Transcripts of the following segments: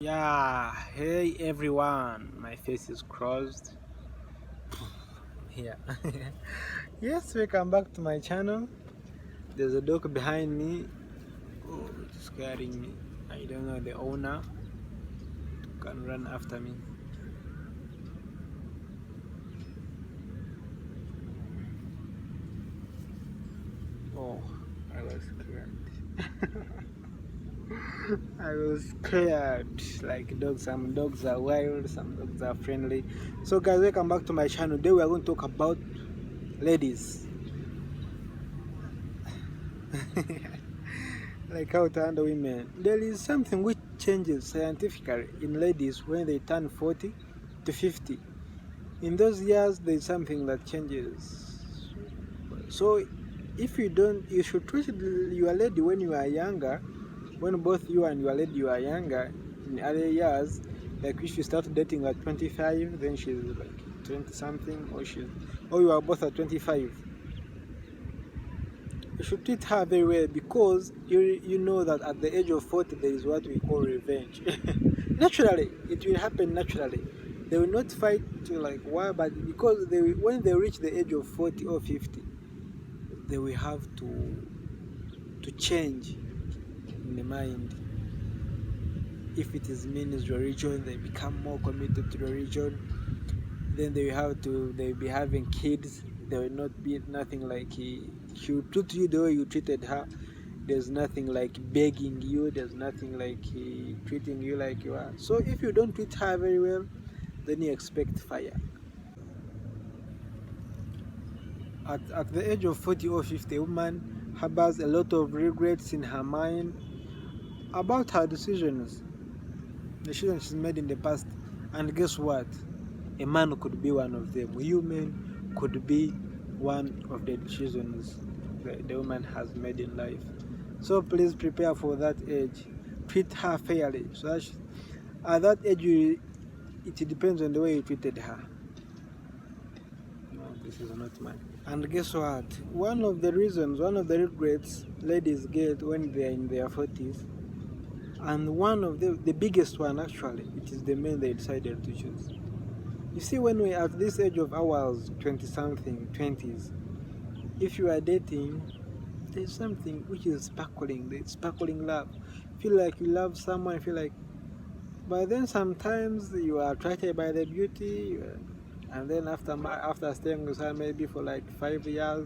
Yeah, hey everyone, my face is crossed. Yeah. Yes, welcome back to my channel. There's a dog behind me. Oh, it's scaring me. I don't know the owner can run after me. Oh, I was scared. I was scared. Like dogs, some dogs are wild, some dogs are friendly. So guys, welcome back to my channel. Today we are going to talk about ladies. Like how to handle women. There is something which changes scientifically in ladies when they turn 40 to 50. In those years, there is something that changes. So, if you don't, you should treat your lady when you are younger, when both you and your lady you are younger in early years. Like if you start dating at 25, then she's like 20 something, or you are both at 25. You should treat her very well because you know that at the age of 40 there is what we call revenge. Naturally, it will happen naturally. They will not fight to like why, but because when they reach the age of 40 or 50, they will have to change in the mind. If it is means religion, they become more committed to religion. Then they will be having kids. There will not be nothing like she will treat you the way you treated her. There's nothing like begging you. There's nothing like treating you like you are. So if you don't treat her very well, then you expect fire. At the age of 40 or 50, a woman harbors a lot of regrets in her mind about her decisions she's made in the past. And guess what? A man could be one of them. You men could be one of the decisions the woman has made in life. So please prepare for that age. Treat her fairly. So that at that age, it depends on the way you treated her. No, this is not mine. And guess what? One of the regrets ladies get when they are in their 40s, and one of the biggest one actually, it is the men they decided to choose. You see, when we are at this age of ours, 20 something, 20s, if you are dating, there's something which is sparkling, the sparkling love. Feel like you love someone, feel like, but then sometimes you are attracted by the beauty, and then after staying with her maybe for like 5 years,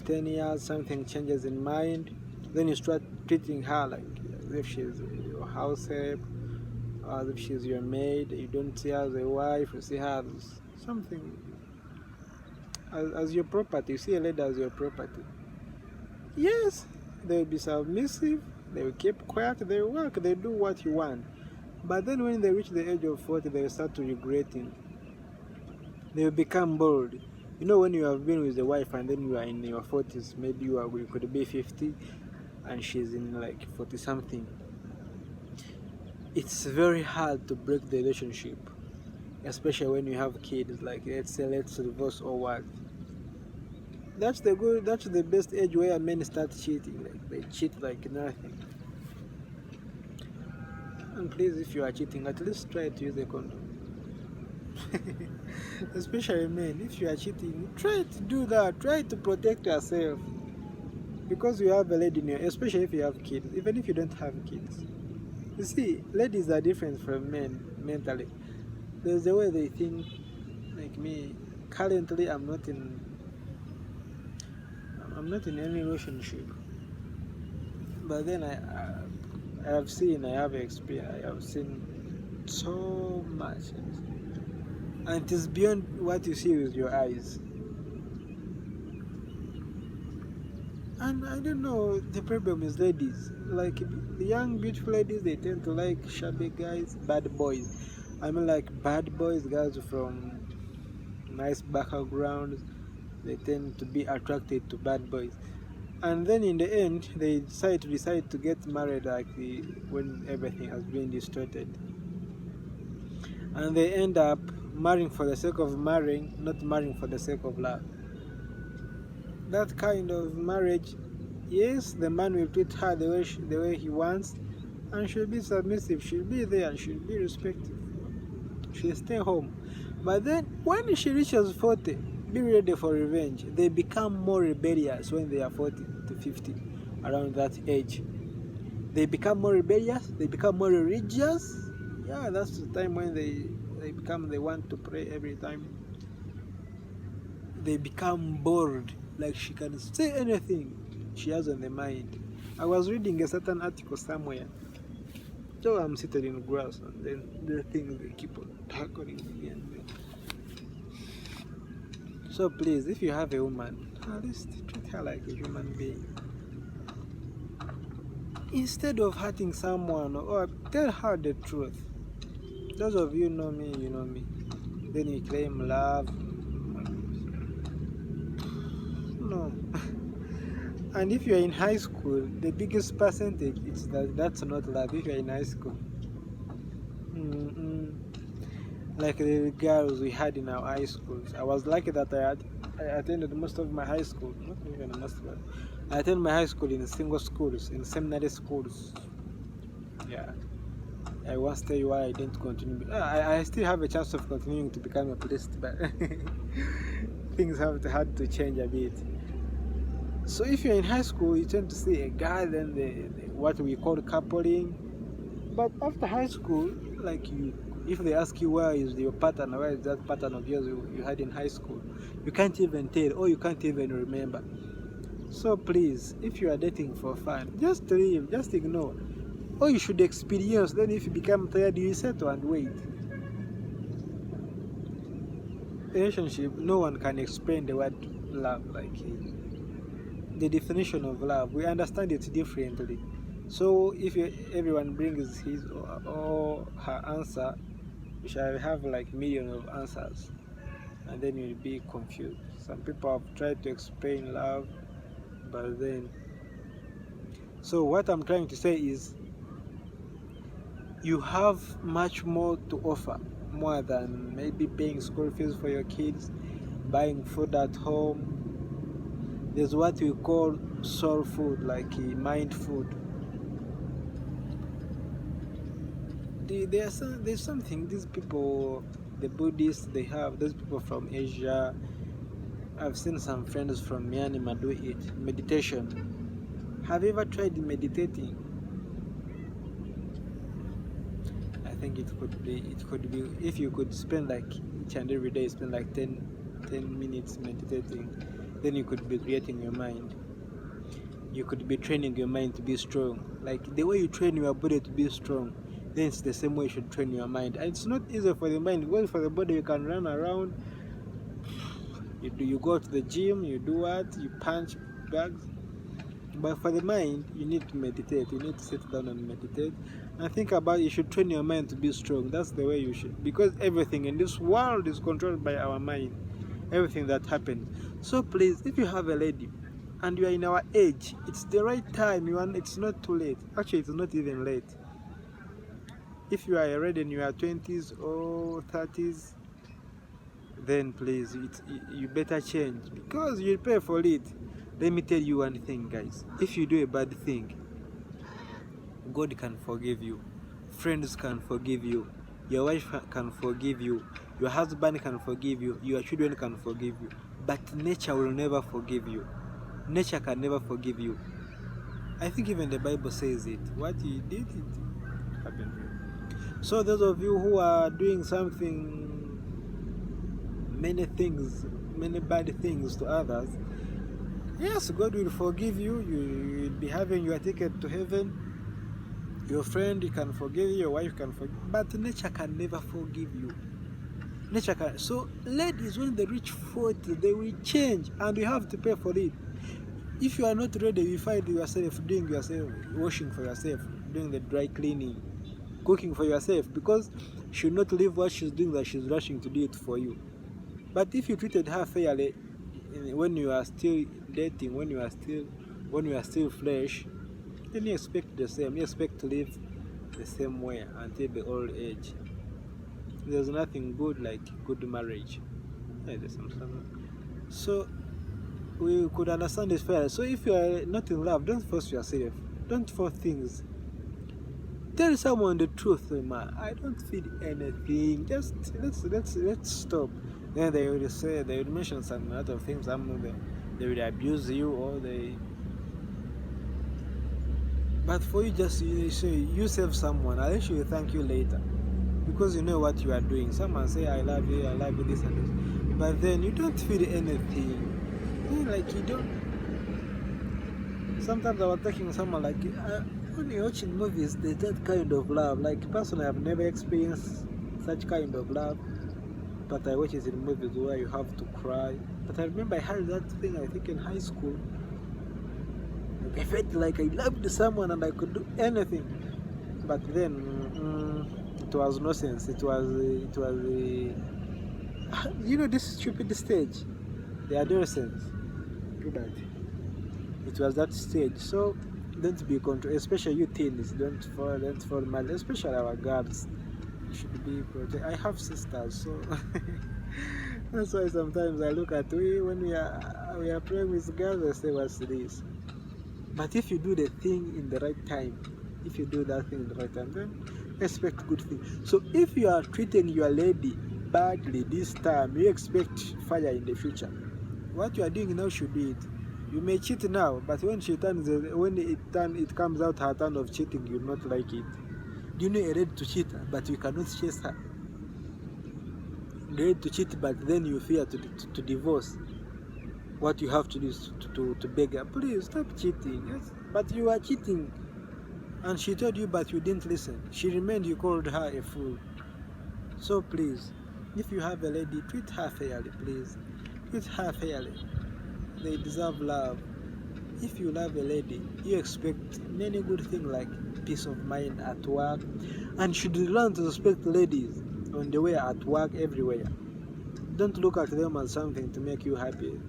10 years, something changes in mind. Then you start treating her like as if she's your house help, or as if she's your maid. You don't see her as a wife, you see her as something, as your property. You see a lady as your property. Yes, they will be submissive, they will keep quiet, they will work, they do what you want. But then when they reach the age of 40, they will start to regretting. They will become bored. You know, when you have been with the wife and then you are in your 40s, maybe you could be 50 and she's in like 40 something. It's very hard to break the relationship, especially when you have kids. Like let's say let's divorce or what. That's the best age where men start cheating. Like they cheat like nothing. And please, if you are cheating, at least try to use a condom. Especially men, if you are cheating, try to do that. Try to protect yourself. Because you have a lady in your, especially if you have kids, even if you don't have kids. You see, ladies are different from men mentally. There's the way they think. Like me, currently I'm not in any relationship. But then I have experience, I have seen so much. And it is beyond what you see with your eyes. And I don't know, the problem is ladies. Like the young beautiful ladies, they tend to like shabby guys, bad boys. I mean, like bad boys, guys from nice backgrounds. They tend to be attracted to bad boys. And then in the end, they decide to get married when everything has been distorted. And they end up marrying for the sake of marrying, not marrying for the sake of love. That kind of marriage, yes, the man will treat her the way he wants, and she'll be submissive, she'll be there, she'll be respectful, she'll stay home. But then when she reaches 40, be ready for revenge. They become more rebellious when they are 40 to 50, around that age. They become more rebellious, they become more religious. Yeah, that's the time when they want to pray every time. They become bored, like she can say anything she has on the mind. I was reading a certain article somewhere. So I'm seated in grass, and then the things they keep on tackling me. So please, if you have a woman, at least treat her like a human being. Instead of hurting someone, or tell her the truth. Those of you know me, you know me. Then you claim love. No. And if you're in high school, the biggest percentage is that's not love if you're in high school. Like the girls we had in our high schools. I was lucky that I attended most of my high school. Not even most, but I attended my high school in single schools, in seminary schools. Yeah. I once tell you why I didn't continue. I still have a chance of continuing to become a priest, but things have had to change a bit. So if you're in high school, you tend to see a guy, then what we call coupling. But after high school, like if they ask you where is your pattern, where is that pattern of yours you had in high school, you can't even tell, or you can't even remember. So please, if you are dating for fun, just leave, just ignore. Or you should experience, then if you become tired, you settle and wait. Relationship, no one can explain the word love like the definition of love. We understand it differently. So if everyone brings his or her answer, you shall have like millions of answers, and then you'll be confused. Some people have tried to explain love, but then, so what I'm trying to say is, you have much more to offer, more than maybe paying school fees for your kids, buying food at home. There's what we call soul food, like mind food. There's something these people, the Buddhists, they have, those people from Asia. I've seen some friends from Myanmar do it. Meditation. Have you ever tried meditating? I think it could be if you could spend like each and every day, spend like 10 minutes meditating, then you could be creating your mind. You could be training your mind to be strong. Like the way you train your body to be strong, then it's the same way you should train your mind. And it's not easy for the mind, because for the body you can run around, you go to the gym, you do what, you punch bags. But for the mind, you need to meditate. You need to sit down and meditate and think about, you should train your mind to be strong. That's the way you should, because everything in this world is controlled by our mind, everything that happens. So please, if you have a lady and you are in our age, it's the right time. It's not too late. Actually, it's not even late. If you are already in your 20s or 30s, then please, you better change, because you'll pay for it. Let me tell you one thing, guys. If you do a bad thing, God can forgive you, friends can forgive you, your wife can forgive you, your husband can forgive you, your children can forgive you, but nature will never forgive you. Nature can never forgive you. I think even the Bible says it. What you did, it happened to you. So those of you who are doing something, many bad things to others, yes, God will forgive you. You will be having your ticket to heaven. Your friend can forgive you, your wife can forgive you, but nature can never forgive you. Nature can. So ladies, when they reach 40, they will change, and you have to pay for it. If you are not ready, you find yourself washing for yourself, doing the dry cleaning, cooking for yourself, because she will not leave what she's doing, that she's rushing to do it for you. But if you treated her fairly, when you are still dating, when you are still fresh, then you expect the same. You expect to live the same way until the old age. There's nothing good like good marriage. So we could understand this fairly. So if you are not in love, don't force yourself. Don't force things. tell someone the truth, man. I don't feel anything. Just let's stop. Then they will say, they will mention some other things. They will abuse you, or they. But for you, just you say you save someone. I'll actually thank you later, because you know what you are doing. Someone say I love you, this and this, but then you don't feel anything. Like you don't. Sometimes I was talking to someone like, when you're watching movies, there's that kind of love. Like personally, I've never experienced such kind of love, but I watch it in movies where you have to cry. But I remember I had that thing, I think in high school. Like I felt like I loved someone and I could do anything. But then it was nonsense. It was you know, this stupid stage, the adolescence, puberty. It was that stage. So don't be control, especially you teens. Don't fall mad, especially our girls. You should be protected. I have sisters, so that's why sometimes I look at when we are playing with girls, I say, what's this? But if you do the thing in the right time, if you do that thing in the right time, then expect good things. So if you are treating your lady badly this time, you expect fire in the future. What you are doing now should do it. You may cheat now, but when it comes out her turn of cheating, you'll not like it. Do you know you're ready to cheat, but you cannot chase her? You're ready to cheat, but then you fear to divorce. What you have to do is to beg her, please stop cheating. Yes, but you are cheating, and she told you, but you didn't listen. She remained. You called her a fool. So please, if you have a lady, treat her fairly, please. Treat her fairly. They deserve love. If you love a lady, you expect many good things like peace of mind at work, and should learn to respect ladies on the way, at work, everywhere. Don't look at them as something to make you happy.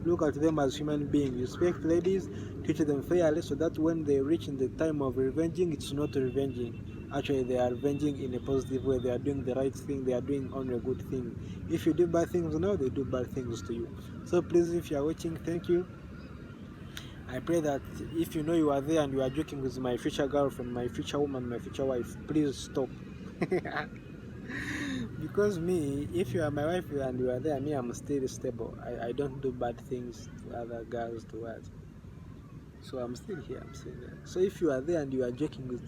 Look at them as human beings. Respect ladies, treat them fairly, so that when they reach in the time of revenging, it's not revenging. Actually, they are revenging in a positive way. They are doing the right thing. They are doing only a good thing. If you do bad things now, they do bad things to you. So please, if you are watching, thank you. I pray that if you know you are there and you are joking with my future girlfriend, my future woman, my future wife, please stop. Because me, if you are my wife and you are there, me, I'm still stable. I don't do bad things to other girls, to what. So I'm still here, I'm still there. So if you are there and you are joking with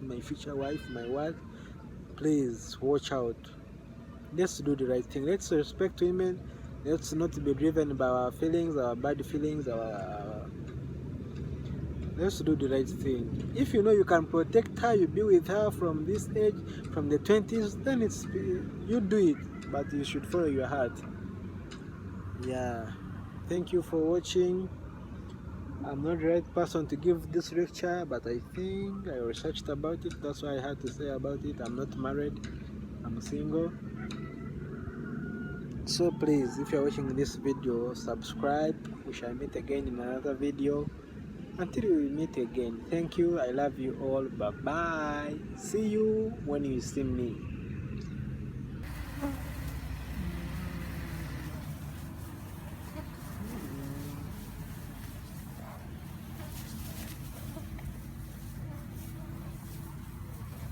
my future wife, my wife, please watch out. Let's do the right thing. Let's respect women. Let's not be driven by our feelings, our bad feelings, let's do the right thing. If you know you can protect her, you be with her from this age, from the 20s, then you do it. But you should follow your heart. Yeah. Thank you for watching. I'm not the right person to give this lecture, but I think I researched about it. That's why I had to say about it. I'm not married. I'm single. So please, if you're watching this video, subscribe. We shall meet again in another video. Until we meet again, thank you. I love you all. Bye bye. See you when you see me.